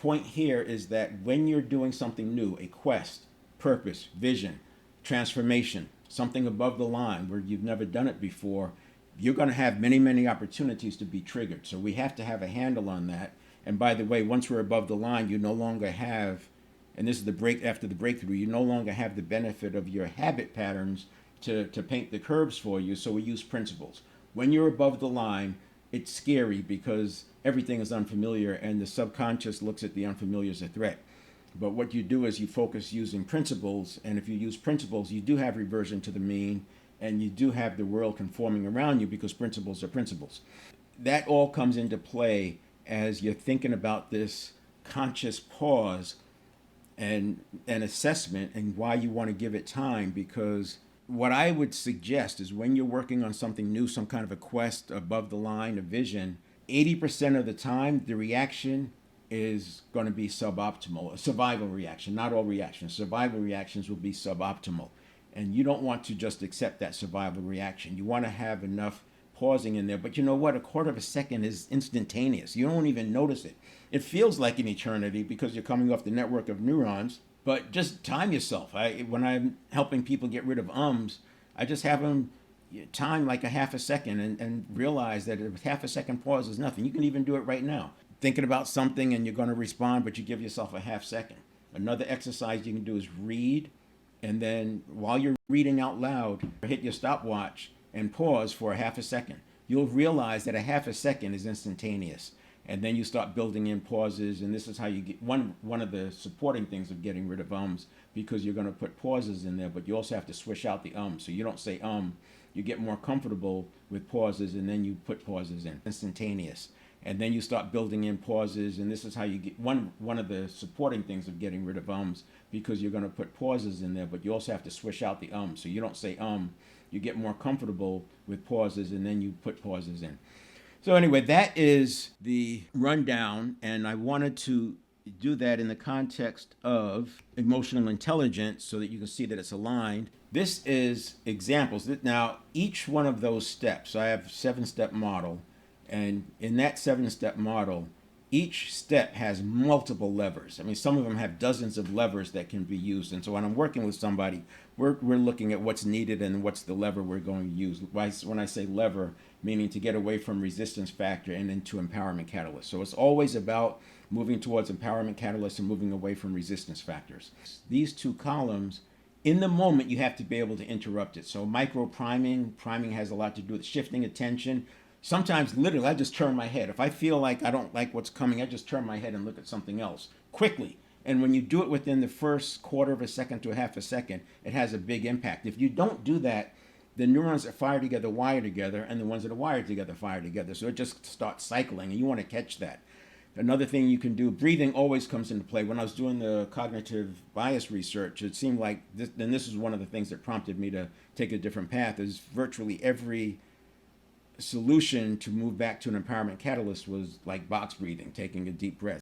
point here is that when you're doing something new, a quest, purpose, vision, transformation, something above the line where you've never done it before, you're going to have many, many opportunities to be triggered. So we have to have a handle on that. And by the way, once we're above the line, you no longer have, and this is the break after the breakthrough, you no longer have the benefit of your habit patterns to paint the curves for you. So we use principles. When you're above the line, it's scary because everything is unfamiliar and the subconscious looks at the unfamiliar as a threat. But what you do is you focus using principles, and if you use principles, you do have reversion to the mean, and you do have the world conforming around you because principles are principles. That all comes into play as you're thinking about this conscious pause and an assessment and why you want to give it time, because what I would suggest is when you're working on something new, some kind of a quest above the line, a vision, 80% of the time the reaction is going to be suboptimal, a survival reaction. Not all reactions. Survival reactions will be suboptimal. And you don't want to just accept that survival reaction. You want to have enough pausing in there. But you know what? A quarter of a second is instantaneous. You don't even notice it. It feels like an eternity because you're coming off the network of neurons. But just time yourself. When I'm helping people get rid of ums, I just have them time like a half a second and realize that a half a second pause is nothing. You can even do it right now. Thinking about something and you're going to respond, but you give yourself a half second. Another exercise you can do is read. And then while you're reading out loud, hit your stopwatch and pause for a half a second. You'll realize that a half a second is instantaneous. And then you start building in pauses. And this is how you get one of the supporting things of getting rid of ums, because you're going to put pauses in there, but you also have to swish out the So you don't say you get more comfortable with pauses and then you put pauses in. Instantaneous. And then you start building in pauses, and this is how you get one of the supporting things of getting rid of because you're going to put pauses in there, but you also have to swish out the So you don't say you get more comfortable with pauses, and then you put pauses in. So anyway, that is the rundown, and I wanted to do that in the context of emotional intelligence so that you can see that it's aligned. This is examples. Now, each one of those steps, I have a 7-step model. And in that 7-step model, each step has multiple levers. I mean, some of them have dozens of levers that can be used. And so when I'm working with somebody, we're looking at what's needed and what's the lever we're going to use. When I say lever, meaning to get away from resistance factor and into empowerment catalyst. So it's always about moving towards empowerment catalyst and moving away from resistance factors. These two columns, in the moment, you have to be able to interrupt it. So micro priming has a lot to do with shifting attention. Sometimes, literally, I just turn my head. If I feel like I don't like what's coming, I just turn my head and look at something else quickly. And when you do it within the first quarter of a second to a half a second, it has a big impact. If you don't do that, the neurons that fire together wire together, and the ones that are wired together fire together. So it just starts cycling, and you want to catch that. Another thing you can do, breathing always comes into play. When I was doing the cognitive bias research, it seemed like, this is one of the things that prompted me to take a different path, is virtually every solution to move back to an empowerment catalyst was like box breathing, taking a deep breath.